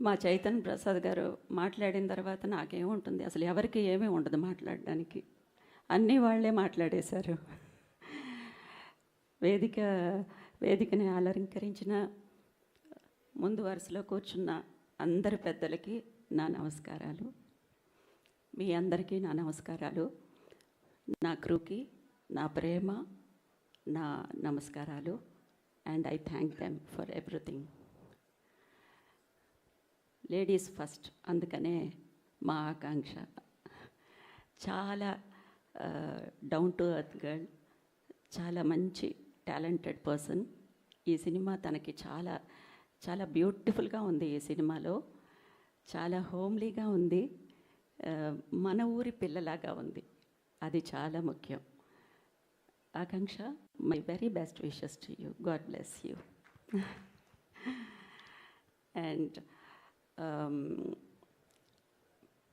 మా చైతన్య ప్రసాద్ గారు మాట్లాడిన తర్వాత నాకేముంటుంది, అసలు ఎవరికి ఏమీ ఉండదు మాట్లాడడానికి, అన్నీ వాళ్ళే మాట్లాడేశారు. వేదికని అలంకరించిన ముందు వరుసలో కూర్చున్న అందరి పెద్దలకి నా నమస్కారాలు. మీ అందరికీ నా నమస్కారాలు. నా క్రూకి నా ప్రేమ, నా నమస్కారాలు. And I thank them for everything. Ladies first, అందుకనే మా ఆకాంక్ష. చాలా డౌన్ టు ఎర్త్ గర్ల్, చాలా మంచి టాలెంటెడ్ పర్సన్. ఈ సినిమా తనకి చాలా చాలా బ్యూటిఫుల్గా ఉంది. ఈ సినిమాలో చాలా హోమ్లీగా ఉంది, మన ఊరి పిల్లలాగా ఉంది. అది చాలా ముఖ్యం. Akanksha, my very best wishes to you. God bless you. And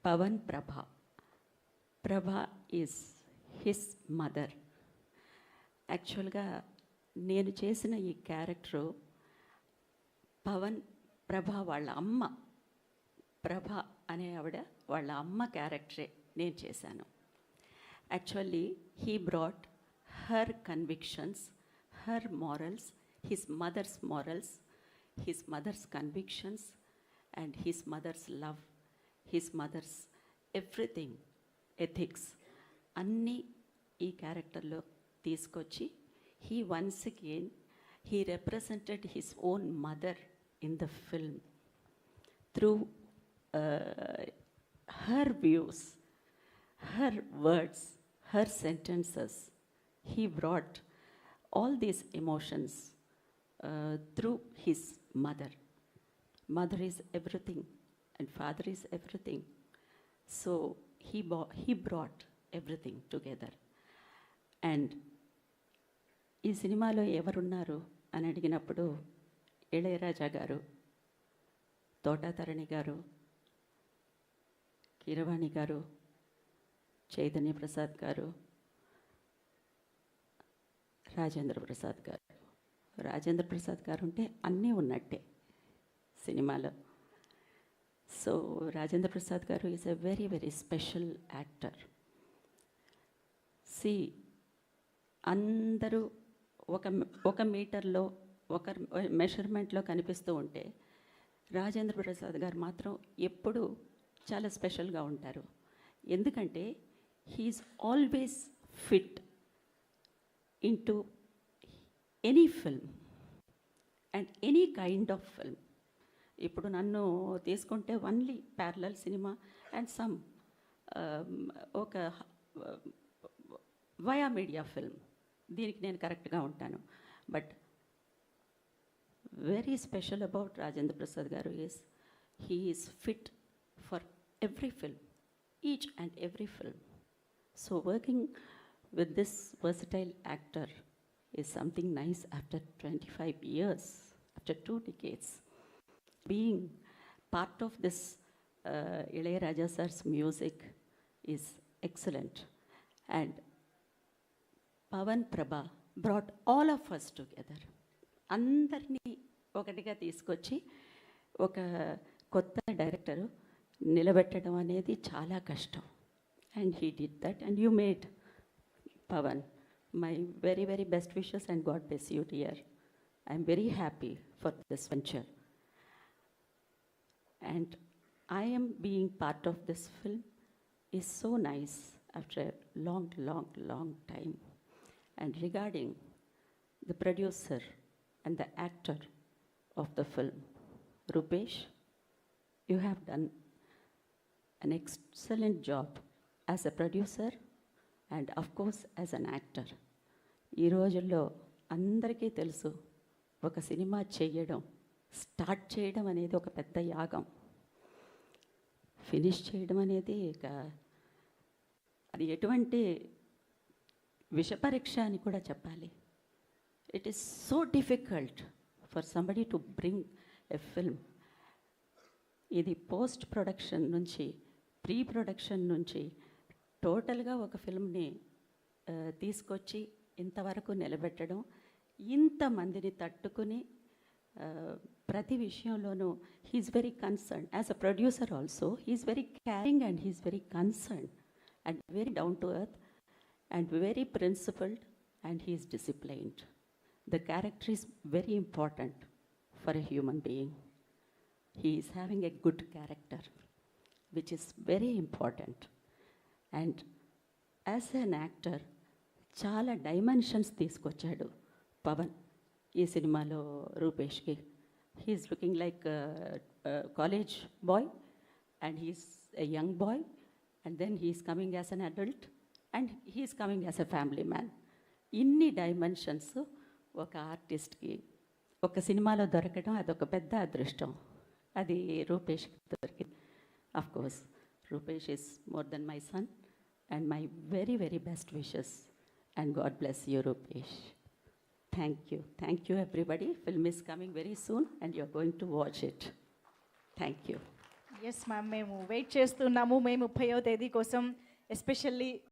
Pavan Prabha is his mother. యాక్చువల్గా నేను చేసిన ఈ క్యారెక్టరు ప్రభ వాళ్ళ అమ్మ, ప్రభ అనే ఆవిడ వాళ్ళ అమ్మ క్యారెక్టరే నేను చేశాను. Actually he brought her convictions, her morals, his mothers convictions and his mother's love, his mother's everything, ethics, అన్నీ ఈ క్యారెక్టర్లో తీసుకొచ్చి once again he represented his own mother in the film through her views, her words, her sentences. He brought all these emotions through his mother. Mother is everything and father is everything. So he brought everything together. And ఈ సినిమాలో ఎవరున్నారు అని అడిగినప్పుడు ఇళయరాజా గారు, తోటాతరణి గారు, కీరవాణి గారు, చైతన్య ప్రసాద్ గారు, రాజేంద్ర ప్రసాద్ గారు ఉంటే అన్నీ ఉన్నట్టే సినిమాలో. So Rajendra Prasad garu is a very very special actor. అందరూ ఒక మీటర్లో ఒక మెషర్మెంట్లో కనిపిస్తూ ఉంటే రాజేంద్ర ప్రసాద్ గారు మాత్రం ఎప్పుడూ చాలా స్పెషల్గా ఉంటారు. ఎందుకంటే he's always fit into any film and any kind of film. ఇప్పుడు నన్ను తీసుకుంటే only parallel cinema and some ఒక వయా మీడియా ఫిల్మ్, దీనికి నేను కరెక్ట్గా ఉంటాను. But very special about Rajendra Prasad garu is he is fit for every film, each and every film. So working with this versatile actor is something nice after 25 years, after 2 decades. Being part of this Ilayaraja sir's music is excellent. And Pavan Prabha brought all of us together. అందరినీ ఒకటిగా తీసుకొచ్చి ఒక కొత్త director నిలబెట్టడం అనేది చాలా కష్టం. And he did that and you made Pawan. My very very best wishes and God bless you dear. I'm very happy for this venture. And I am being part of this film is so nice after a long time. And regarding the producer and the actor of the film, Rupesh, you have done an excellent job as a producer and of course as an actor. ఈ రోజుల్లో అందరికీ తెలుసు, ఒక cinema start చేయడం అనేది ఒక పెద్ద యాగం. ఫినిష్ చేయడం అనేది అది ఎటువంటి విషపరీక్ష అని కూడా చెప్పాలి. It is so difficult for somebody to bring a film. ఇది పోస్ట్ ప్రొడక్షన్ నుంచి, ప్రీ ప్రొడక్షన్ నుంచి టోటల్గా ఒక ఫిల్మ్ని తీసుకొచ్చి ఇంతవరకు నిలబెట్టడం, ఇంతమందిని తట్టుకుని ప్రతి విషయంలోనూ he's very concern. As a producer also he's very caring and he's very concern and very down to earth and very principled and he's disciplined. The character is very important for a human being. He is having a good character, which is very important. And as an actor, చాలా dimensions తీసుకొచ్చాడు పవన్ ఈ సినిమాలో రూపేష్కి. He's looking like college boy and he's a young boy and then he's coming as an adult and he's coming as a family man. ఇన్ని dimensions ఒక ఆర్టిస్ట్కి ఒక సినిమాలో దొరకడం అదొక పెద్ద అదృష్టం. అది రూపేష్కి దొరికింది. Of course Rupesh is more than my son and my very very best wishes and God bless you Rupesh. Thank you everybody. Film is coming very soon and you are going to watch it. Thank you. Yes ma'am, మేము wait చేస్తున్నాము మే 30వ తేదీ కోసం. Especially